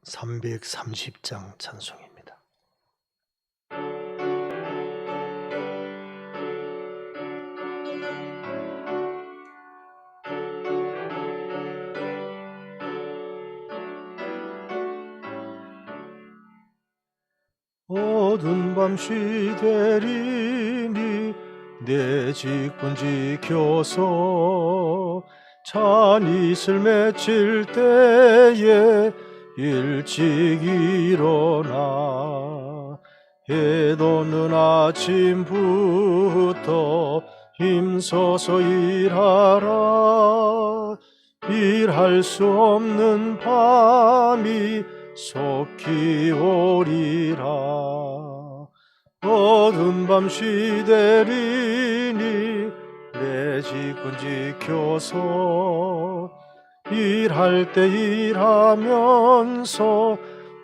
330장 찬송입니다. 어두운 밤 시대리니 내 직분 지켜서 찬이슬 맺힐 때에 일찍 일어나 해 돋는 아침부터 힘써서 일하라. 일할 수 없는 밤이 속히 오리라. 어두운 밤 시대리니 내 직분 지켜서 일할 때 일하면서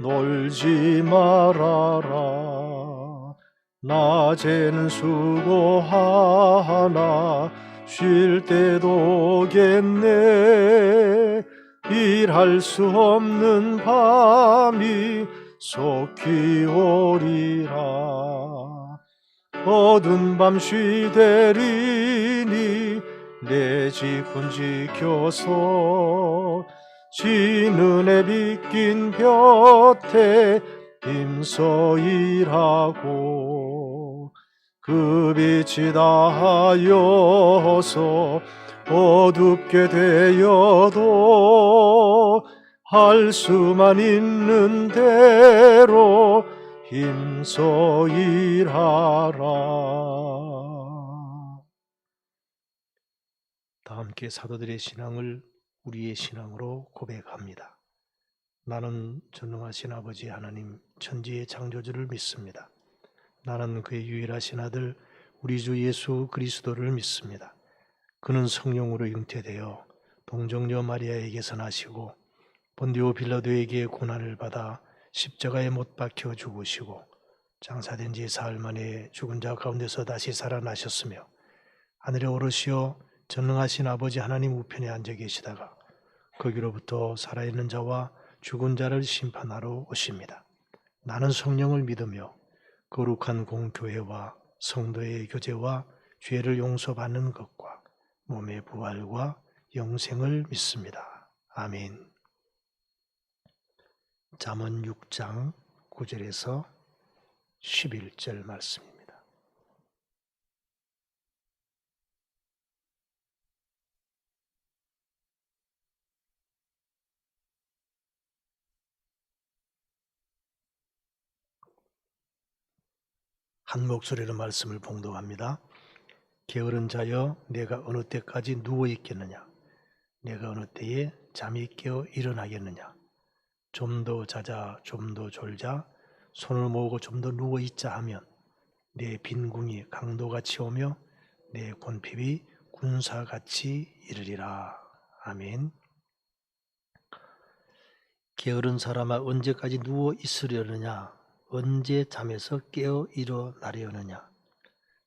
놀지 말아라. 낮에는 수고하나 쉴 때도 오겠네. 일할 수 없는 밤이 속히 오리라. 어두운 밤 시대리니 내 직분 지켜서 지는 해 빗긴 볕에 힘써 일하고 그 빛이 닿아여서 어둡게 되어도 할 수만 있는 대로 힘써 일하라. 다 함께 사도들의 신앙을 우리의 신앙으로 고백합니다. 나는 전능하신 아버지 하나님 천지의 창조주를 믿습니다. 나는 그의 유일하신 아들 우리 주 예수 그리스도를 믿습니다. 그는 성령으로 잉태되어 동정녀 마리아에게서 나시고 본디오 빌라도에게 고난을 받아 십자가에 못 박혀 죽으시고 장사된 지 사흘 만에 죽은 자 가운데서 다시 살아나셨으며 하늘에 오르시어 전능하신 아버지 하나님 우편에 앉아 계시다가 거기로부터 살아있는 자와 죽은 자를 심판하러 오십니다. 나는 성령을 믿으며 거룩한 공교회와 성도의 교제와 죄를 용서받는 것과 몸의 부활과 영생을 믿습니다. 아멘. 잠언 6장 9절에서 11절 말씀입니다. 한 목소리로 말씀을 봉독합니다. 게으른 자여 내가 어느 때까지 누워 있겠느냐? 내가 어느 때에 잠이 깨어 일어나겠느냐? 좀 더 자자 좀 더 졸자 손을 모으고 좀 더 누워 있자 하면 내 빈궁이 강도같이 오며 내 곤핍이 군사같이 이르리라. 아멘. 게으른 사람아 언제까지 누워 있으려느냐? 언제 잠에서 깨어 일어나려느냐?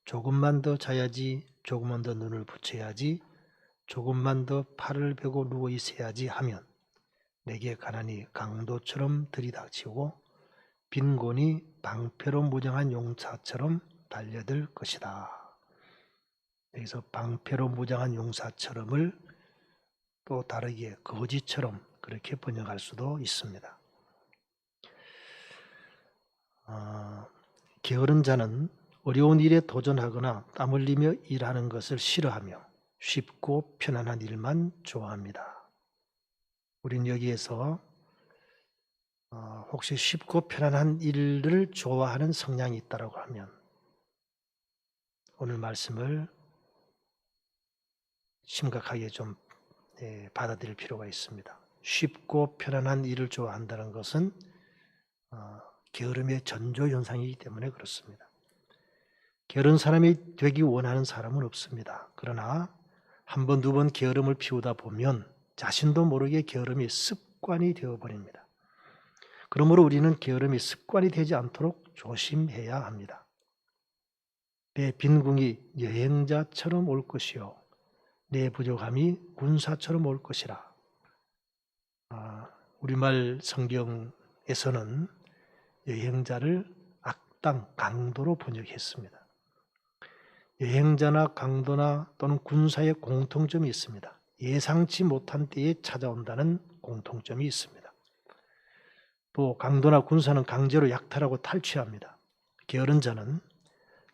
조금만 더 자야지, 조금만 더 눈을 붙여야지, 조금만 더 팔을 베고 누워 있어야지 하면 내게 가난이 강도처럼 들이닥치고 빈곤이 방패로 무장한 용사처럼 달려들 것이다. 여기서 방패로 무장한 용사처럼을 또 다르게 거지처럼 그렇게 번역할 수도 있습니다. 게으른 자는 어려운 일에 도전하거나 땀 흘리며 일하는 것을 싫어하며 쉽고 편안한 일만 좋아합니다. 우린 여기에서 혹시 쉽고 편안한 일을 좋아하는 성향이 있다고 하면 오늘 말씀을 심각하게 좀 받아들일 필요가 있습니다. 쉽고 편안한 일을 좋아한다는 것은 게으름의 전조현상이기 때문에 그렇습니다. 게으른 사람이 되기 원하는 사람은 없습니다. 그러나 한 번, 두 번 게으름을 피우다 보면 자신도 모르게 게으름이 습관이 되어버립니다. 그러므로 우리는 게으름이 습관이 되지 않도록 조심해야 합니다. 내 빈궁이 여행자처럼 올 것이요 내 부족함이 군사처럼 올 것이라. 우리말 성경 에서는 여행자를 악당, 강도로 번역했습니다. 여행자나 강도나 또는 군사의 공통점이 있습니다. 예상치 못한 때에 찾아온다는 공통점이 있습니다. 또 강도나 군사는 강제로 약탈하고 탈취합니다. 게으른 자는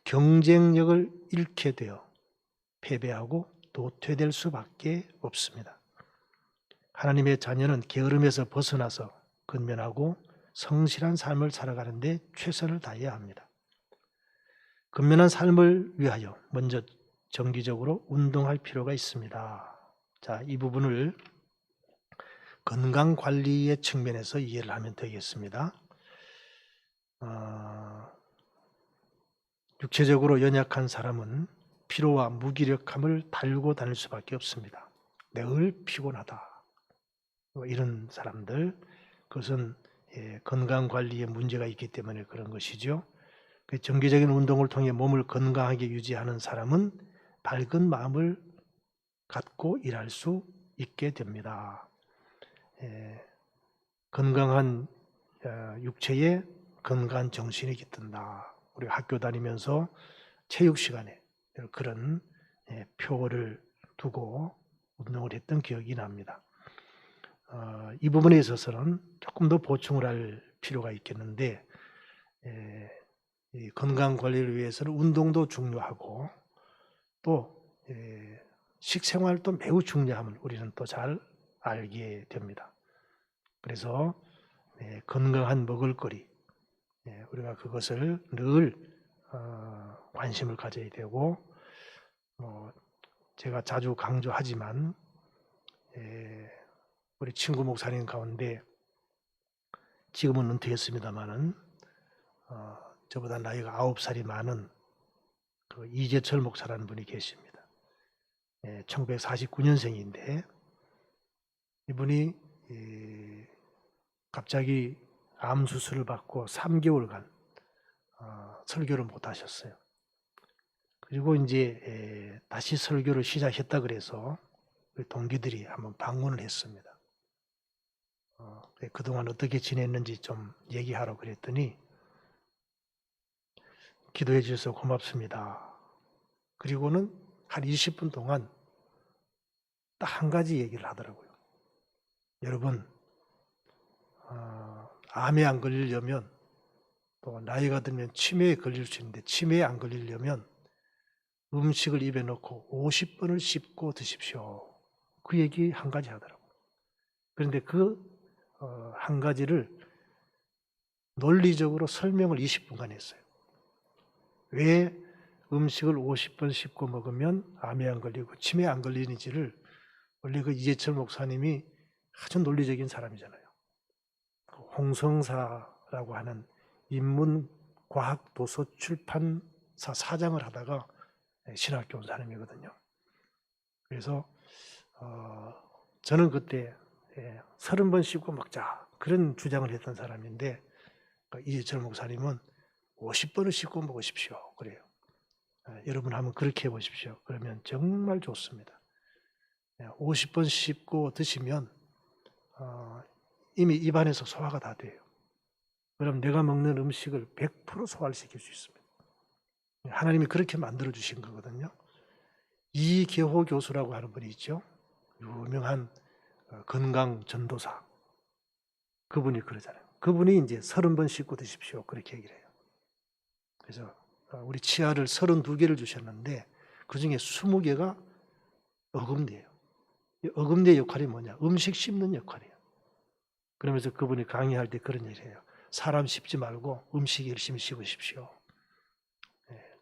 경쟁력을 잃게 되어 패배하고 도태될 수밖에 없습니다. 하나님의 자녀는 게으름에서 벗어나서 근면하고 성실한 삶을 살아가는데 최선을 다해야 합니다. 근면한 삶을 위하여 먼저 정기적으로 운동할 필요가 있습니다. 자, 이 부분을 건강관리의 측면에서 이해를 하면 되겠습니다. 육체적으로 연약한 사람은 피로와 무기력함을 달고 다닐 수밖에 없습니다. 늘 피곤하다. 이런 사람들, 그것은 건강관리에 문제가 있기 때문에 그런 것이죠. 정기적인 운동을 통해 몸을 건강하게 유지하는 사람은 밝은 마음을 갖고 일할 수 있게 됩니다. 건강한 육체에 건강한 정신이 깃든다. 우리가 학교 다니면서 체육 시간에 그런 표를 두고 운동을 했던 기억이 납니다. 이 부분에 있어서는 조금 더 보충을 할 필요가 있겠는데, 이 건강 관리를 위해서는 운동도 중요하고 또 식생활도 매우 중요함을 우리는 또 잘 알게 됩니다. 그래서 건강한 먹을거리, 우리가 그것을 늘 관심을 가져야 되고, 제가 자주 강조하지만 우리 친구 목사님 가운데 지금은 은퇴했습니다마는 저보다 나이가 9살이 많은 그 이재철 목사라는 분이 계십니다. 1949년생인데 이분이 갑자기 암 수술을 받고 3개월간 설교를 못 하셨어요. 그리고 이제 다시 설교를 시작했다 그래서 동기들이 한번 방문을 했습니다. 그동안 어떻게 지냈는지 좀 얘기하라고 그랬더니 기도해 주셔서 고맙습니다. 그리고는 한 20분 동안 딱 한 가지 얘기를 하더라고요. 여러분, 암에 안 걸리려면, 또 나이가 들면 치매에 걸릴 수 있는데 치매에 안 걸리려면 음식을 입에 넣고 50번을 씹고 드십시오. 그 얘기 한 가지 하더라고요. 그런데 그 한 가지를 논리적으로 설명을 20분간 했어요. 왜 음식을 50번 씹고 먹으면 암에 안 걸리고 치매에 안 걸리는지를 원래 그 이재철 목사님이 아주 논리적인 사람이잖아요. 홍성사라고 하는 인문과학도서출판사 사장을 하다가 신학교 온 사람이거든요. 그래서 저는 그때 30번 씹고 먹자 그런 주장을 했던 사람인데 이재철 목사님은 50번을 씹고 먹으십시오 그래요. 여러분 한번 그렇게 해보십시오. 그러면 정말 좋습니다. 50번 씹고 드시면 이미 입안에서 소화가 다 돼요. 그럼 내가 먹는 음식을 100% 소화를 시킬 수 있습니다. 하나님이 그렇게 만들어 주신 거거든요. 이계호 교수라고 하는 분이 있죠. 유명한 건강 전도사. 그분이 그러잖아요. 그분이 이제 30번 씹고 드십시오. 그렇게 얘기를 해요. 그래서 우리 치아를 32개를 주셨는데 그 중에 20개가 어금니예요. 어금니의 역할이 뭐냐? 음식 씹는 역할이에요. 그러면서 그분이 강의할 때 그런 얘기를 해요. 사람 씹지 말고 음식 열심히 씹으십시오.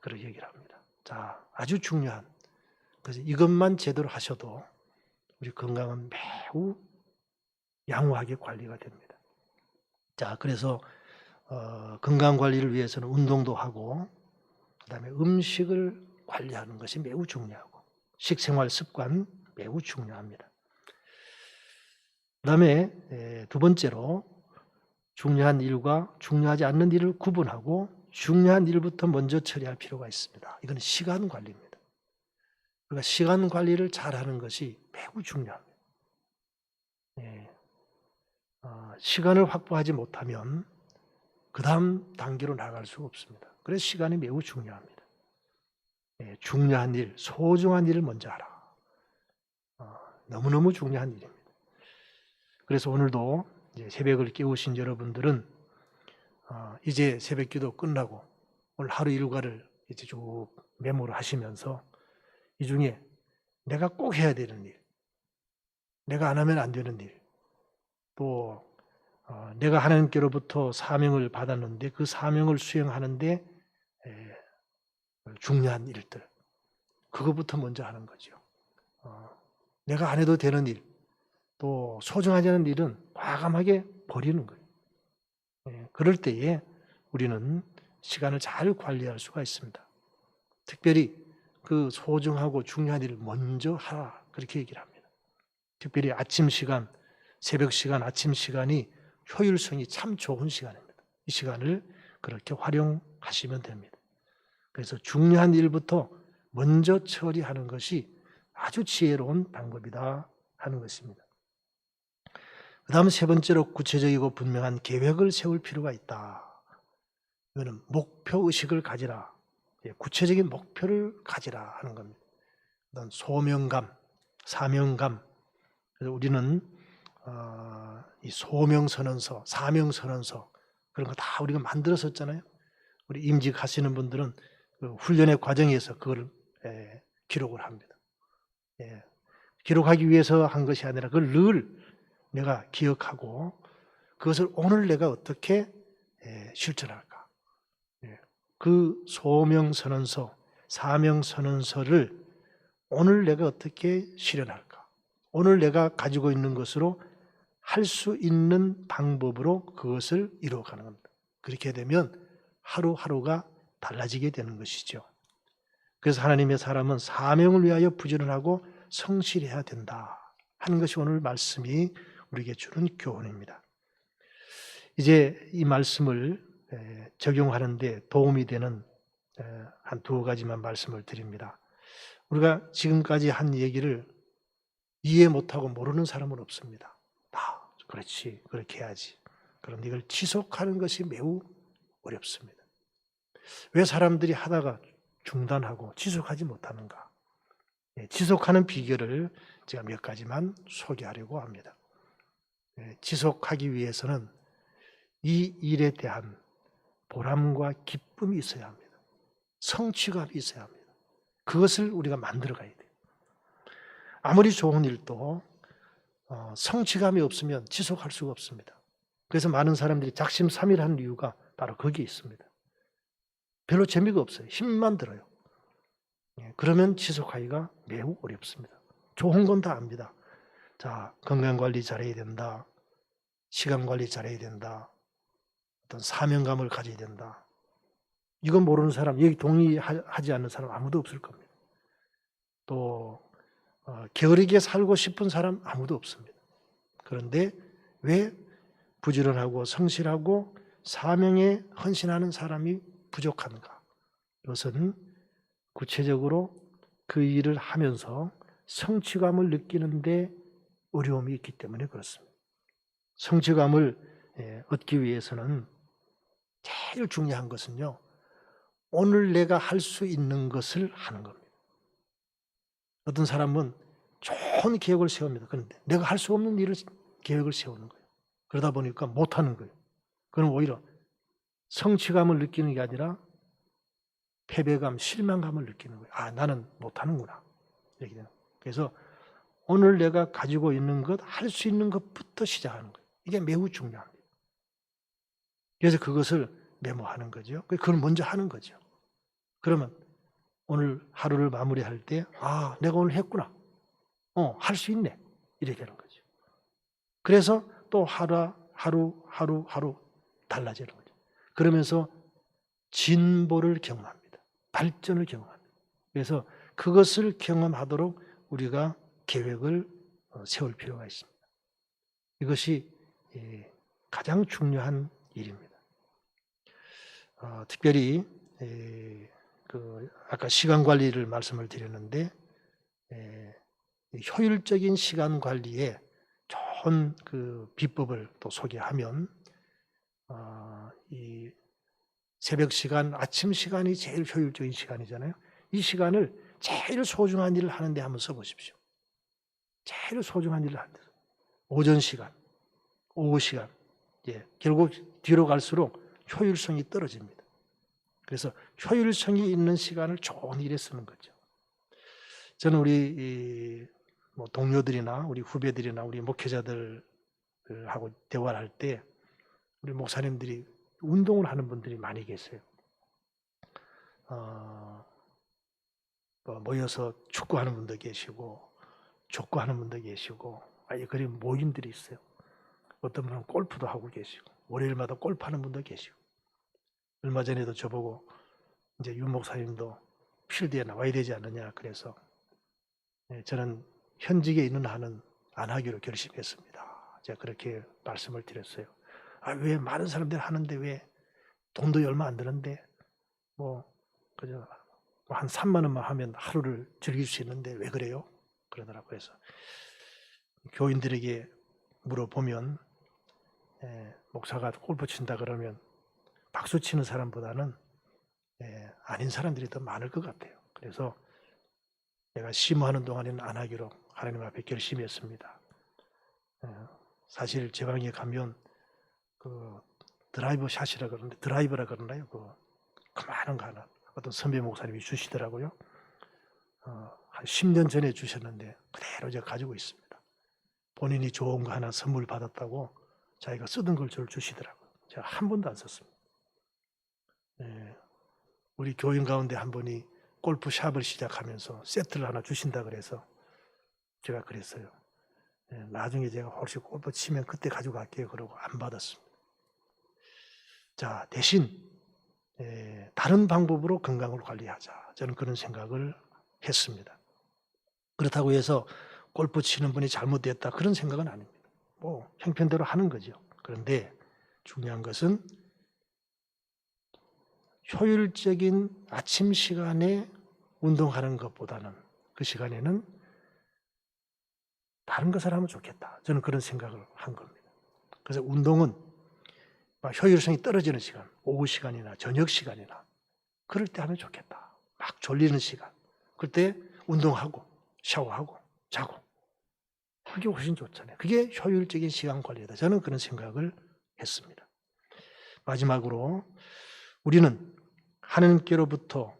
그런 얘기를 합니다. 자, 아주 중요한. 그래서 이것만 제대로 하셔도 우리 건강은 매우 양호하게 관리가 됩니다. 자, 그래서 건강 관리를 위해서는 운동도 하고 그다음에 음식을 관리하는 것이 매우 중요하고 식생활 습관 매우 중요합니다. 그다음에 두 번째로 중요한 일과 중요하지 않는 일을 구분하고 중요한 일부터 먼저 처리할 필요가 있습니다. 이건 시간 관리입니다. 그러니까 시간 관리를 잘하는 것이 매우 중요합니다. 시간을 확보하지 못하면 그 다음 단계로 나갈 수가 없습니다. 그래서 시간이 매우 중요합니다. 중요한 일, 소중한 일을 먼저 하라. 너무너무 중요한 일입니다. 그래서 오늘도 이제 새벽을 깨우신 여러분들은 이제 새벽기도 끝나고 오늘 하루 일과를 이제 쭉 메모를 하시면서 이 중에 내가 꼭 해야 되는 일, 내가 안 하면 안 되는 일, 또 내가 하나님께로부터 사명을 받았는데 그 사명을 수행하는데 중요한 일들, 그거부터 먼저 하는 거죠. 내가 안 해도 되는 일, 또 소중하지 않은 일은 과감하게 버리는 거예요. 그럴 때에 우리는 시간을 잘 관리할 수가 있습니다. 특별히 그 소중하고 중요한 일을 먼저 하라, 그렇게 얘기를 합니다. 특별히 아침 시간, 새벽 시간, 아침 시간이 효율성이 참 좋은 시간입니다. 이 시간을 그렇게 활용하시면 됩니다. 그래서 중요한 일부터 먼저 처리하는 것이 아주 지혜로운 방법이다 하는 것입니다. 그 다음 세 번째로 구체적이고 분명한 계획을 세울 필요가 있다. 이거는 목표의식을 가지라. 구체적인 목표를 가지라 하는 겁니다. 어떤 소명감, 사명감. 그래서 우리는 이 소명선언서, 사명선언서 그런 거 다 우리가 만들었었잖아요. 우리 임직하시는 분들은 그 훈련의 과정에서 그걸 기록을 합니다. 기록하기 위해서 한 것이 아니라 그걸 늘 내가 기억하고 그것을 오늘 내가 어떻게 실천할까. 그 소명선언서, 사명선언서를 오늘 내가 어떻게 실현할까. 오늘 내가 가지고 있는 것으로 할 수 있는 방법으로 그것을 이루어가는 겁니다. 그렇게 되면 하루하루가 달라지게 되는 것이죠. 그래서 하나님의 사람은 사명을 위하여 부지런하고 성실해야 된다 하는 것이 오늘 말씀이 우리에게 주는 교훈입니다. 이제 이 말씀을 적용하는데 도움이 되는 한 두 가지만 말씀을 드립니다. 우리가 지금까지 한 얘기를 이해 못하고 모르는 사람은 없습니다. 그렇지, 그렇게 해야지. 그런데 이걸 지속하는 것이 매우 어렵습니다. 왜 사람들이 하다가 중단하고 지속하지 못하는가? 지속하는 비결을 제가 몇 가지만 소개하려고 합니다. 지속하기 위해서는 이 일에 대한 보람과 기쁨이 있어야 합니다. 성취감이 있어야 합니다. 그것을 우리가 만들어가야 돼요. 아무리 좋은 일도 성취감이 없으면 지속할 수가 없습니다. 그래서 많은 사람들이 작심삼일하는 이유가 바로 거기에 있습니다. 별로 재미가 없어요. 힘만 들어요. 그러면 지속하기가 매우 어렵습니다. 좋은 건 다 압니다. 자, 건강관리 잘해야 된다. 시간관리 잘해야 된다. 어떤 사명감을 가져야 된다. 이건 모르는 사람, 여기 동의하지 않는 사람 아무도 없을 겁니다. 또 게으르게 살고 싶은 사람 아무도 없습니다. 그런데 왜 부지런하고 성실하고 사명에 헌신하는 사람이 부족한가? 이것은 구체적으로 그 일을 하면서 성취감을 느끼는데 어려움이 있기 때문에 그렇습니다. 성취감을 얻기 위해서는 제일 중요한 것은요, 오늘 내가 할 수 있는 것을 하는 겁니다. 어떤 사람은 좋은 계획을 세웁니다. 그런데 내가 할 수 없는 일을 계획을 세우는 거예요. 그러다 보니까 못하는 거예요. 그럼 오히려 성취감을 느끼는 게 아니라 패배감, 실망감을 느끼는 거예요. 아, 나는 못하는구나. 이렇게 되는 거예요. 그래서 오늘 내가 가지고 있는 것, 할 수 있는 것부터 시작하는 거예요. 이게 매우 중요합니다. 그래서 그것을 메모하는 거죠. 그걸 먼저 하는 거죠. 그러면 오늘 하루를 마무리할 때, 아, 내가 오늘 했구나. 할 수 있네. 이렇게 하는 거죠. 그래서 또 하루 달라지는 거죠. 그러면서 진보를 경험합니다. 발전을 경험합니다. 그래서 그것을 경험하도록 우리가 계획을 세울 필요가 있습니다. 이것이 가장 중요한 일입니다. 특별히 아까 시간 관리를 말씀을 드렸는데 효율적인 시간 관리에 좋은 그 비법을 또 소개하면 이 새벽 시간, 아침 시간이 제일 효율적인 시간이잖아요. 이 시간을 제일 소중한 일을 하는데 한번 써보십시오. 제일 소중한 일을 하는데. 오전 시간, 오후 시간. 결국 뒤로 갈수록 효율성이 떨어집니다. 그래서 효율성이 있는 시간을 좋은 일에 쓰는 거죠. 저는 우리 동료들이나 우리 후배들이나 우리 목회자들하고 대화를 할 때 우리 목사님들이 운동을 하는 분들이 많이 계세요. 모여서 축구하는 분도 계시고 족구하는 분도 계시고 그런 모임들이 있어요. 어떤 분은 골프도 하고 계시고 월요일마다 골프하는 분도 계시고 얼마 전에도 저보고 이제 윤 목사님도 필드에 나와야 되지 않느냐 그래서 저는 현직에 있는 한은 안 하기로 결심했습니다. 제가 그렇게 말씀을 드렸어요. 왜 많은 사람들이 하는데 왜 돈도 얼마 안 드는데 그저 한 3만 원만 하면 하루를 즐길 수 있는데 왜 그래요? 그러더라고요. 그래서 교인들에게 물어보면 목사가 골프 친다 그러면 박수 치는 사람보다는 아닌 사람들이 더 많을 것 같아요. 그래서 내가 심호하는 동안에는 안 하기로 하나님 앞에 결심했습니다. 사실 제 방에 가면 그 드라이버 샷이라 그러는데 드라이버라 그러나요? 그만한 거 하나 어떤 선배 목사님이 주시더라고요. 한 10년 전에 주셨는데 그대로 제가 가지고 있습니다. 본인이 좋은 거 하나 선물 받았다고 자기가 쓰던 걸 저를 주시더라고요. 제가 한 번도 안 썼습니다. 우리 교인 가운데 한 분이 골프샵을 시작하면서 세트를 하나 주신다 그래서 제가 그랬어요. 나중에 제가 혹시 골프 치면 그때 가지고 갈게요. 그러고 안 받았습니다. 자, 대신 다른 방법으로 건강을 관리하자. 저는 그런 생각을 했습니다. 그렇다고 해서 골프 치는 분이 잘못됐다 그런 생각은 아닙니다. 형편대로 하는 거죠. 그런데 중요한 것은 효율적인 아침 시간에 운동하는 것보다는 그 시간에는 다른 것을 하면 좋겠다. 저는 그런 생각을 한 겁니다. 그래서 운동은 효율성이 떨어지는 시간, 오후 시간이나 저녁 시간이나 그럴 때 하면 좋겠다. 막 졸리는 시간. 그때 운동하고 샤워하고 자고 그게 훨씬 좋잖아요. 그게 효율적인 시간 관리다. 저는 그런 생각을 했습니다. 마지막으로 우리는 하나님께로부터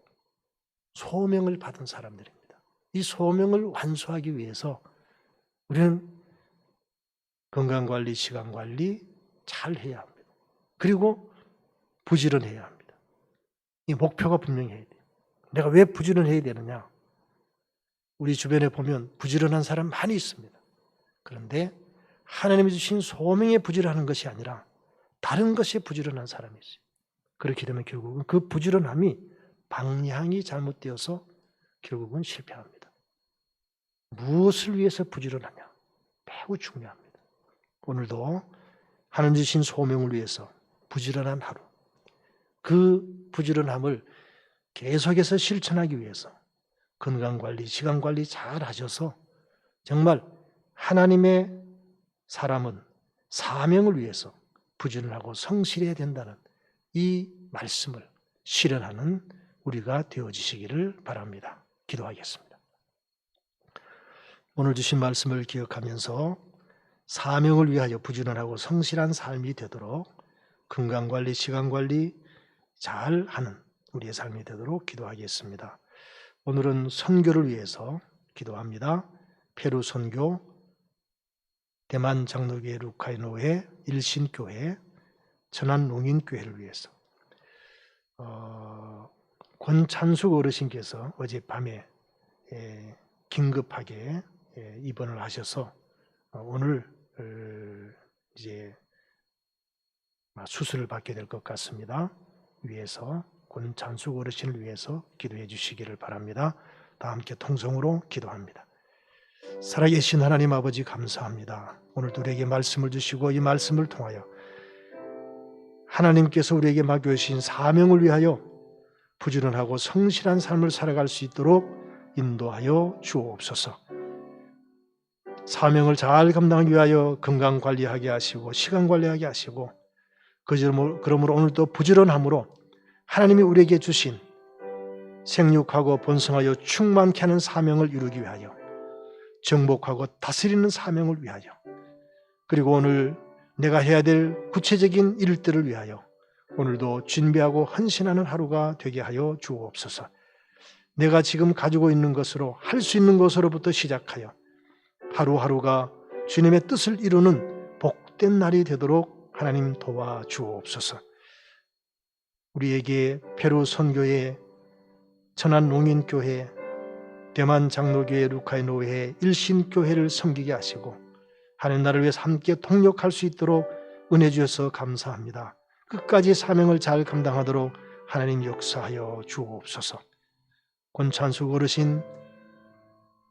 소명을 받은 사람들입니다. 이 소명을 완수하기 위해서 우리는 건강관리, 시간관리 잘 해야 합니다. 그리고 부지런해야 합니다. 이 목표가 분명해야 돼요. 내가 왜 부지런해야 되느냐? 우리 주변에 보면 부지런한 사람 많이 있습니다. 그런데 하나님이 주신 소명에 부지런하는 것이 아니라 다른 것에 부지런한 사람이 있어요. 그렇게 되면 결국은 그 부지런함이 방향이 잘못되어서 결국은 실패합니다. 무엇을 위해서 부지런하냐? 매우 중요합니다. 오늘도 하나님 주신 소명을 위해서 부지런한 하루, 그 부지런함을 계속해서 실천하기 위해서 건강관리, 시간관리 잘 하셔서 정말 하나님의 사람은 사명을 위해서 부지런하고 성실해야 된다는 이 말씀을 실현하는 우리가 되어지시기를 바랍니다. 기도하겠습니다. 오늘 주신 말씀을 기억하면서 사명을 위하여 부지런하고 성실한 삶이 되도록 건강관리, 시간관리 잘 하는 우리의 삶이 되도록 기도하겠습니다. 오늘은 선교를 위해서 기도합니다. 페루 선교, 대만 장로교회 루카이노회, 일신교회, 천안 농인교회를 위해서 권찬숙 어르신께서 어젯밤에 긴급하게 입원을 하셔서 오늘 이제 수술을 받게 될 것 같습니다. 위해서 권찬숙 어르신을 위해서 기도해 주시기를 바랍니다. 다 함께 통성으로 기도합니다. 살아계신 하나님 아버지 감사합니다. 오늘도 우리에게 말씀을 주시고 이 말씀을 통하여 하나님께서 우리에게 맡겨주신 사명을 위하여 부지런하고 성실한 삶을 살아갈 수 있도록 인도하여 주옵소서. 사명을 잘 감당하기 위하여 건강 관리하게 하시고 시간 관리하게 하시고 그러므로 오늘도 부지런함으로 하나님이 우리에게 주신 생육하고 번성하여 충만케 하는 사명을 이루기 위하여 정복하고 다스리는 사명을 위하여 그리고 오늘 내가 해야 될 구체적인 일들을 위하여 오늘도 준비하고 헌신하는 하루가 되게 하여 주옵소서. 내가 지금 가지고 있는 것으로 할 수 있는 것으로부터 시작하여 하루하루가 주님의 뜻을 이루는 복된 날이 되도록 하나님 도와주옵소서. 우리에게 페루 선교회, 천안 농인교회, 대만 장로교회, 루카의 노회, 일신교회를 섬기게 하시고 하나님 나라를 위해서 함께 동력할 수 있도록 은혜 주셔서 감사합니다. 끝까지 사명을 잘 감당하도록 하나님 역사하여 주옵소서. 권찬숙 어르신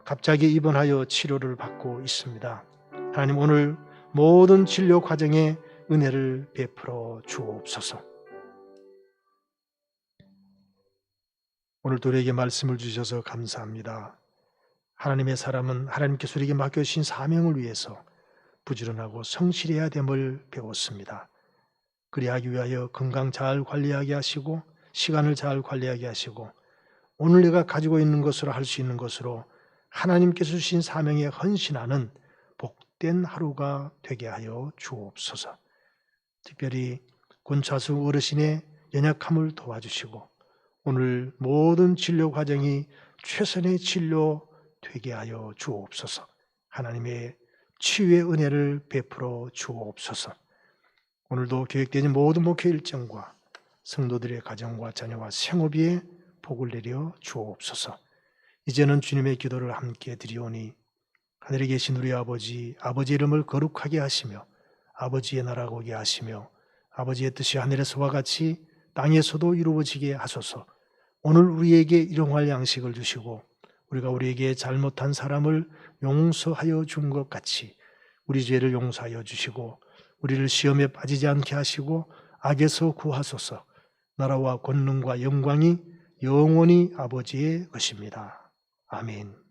갑자기 입원하여 치료를 받고 있습니다. 하나님 오늘 모든 진료 과정에 은혜를 베풀어 주옵소서. 오늘도 우리에게 말씀을 주셔서 감사합니다. 하나님의 사람은 하나님께서 우리에게 맡겨주신 사명을 위해서 부지런하고 성실해야 됨을 배웠습니다. 그리하기 위하여 건강 잘 관리하게 하시고 시간을 잘 관리하게 하시고 오늘 내가 가지고 있는 것으로 할 수 있는 것으로 하나님께서 주신 사명에 헌신하는 복된 하루가 되게 하여 주옵소서. 특별히 권차숙 어르신의 연약함을 도와주시고 오늘 모든 진료 과정이 최선의 진료 되게 하여 주옵소서. 하나님의 치유의 은혜를 베풀어 주옵소서. 오늘도 계획되는 모든 목회 일정과 성도들의 가정과 자녀와 생업에 복을 내려 주옵소서. 이제는 주님의 기도를 함께 드리오니 하늘에 계신 우리 아버지, 아버지의 이름을 거룩하게 하시며 아버지의 나라가 오게 하시며 아버지의 뜻이 하늘에서와 같이 땅에서도 이루어지게 하소서. 오늘 우리에게 일용할 양식을 주시고 우리가 우리에게 잘못한 사람을 용서하여 준 것 같이 우리 죄를 용서하여 주시고 우리를 시험에 빠지지 않게 하시고 악에서 구하소서. 나라와 권능과 영광이 영원히 아버지의 것입니다. 아멘.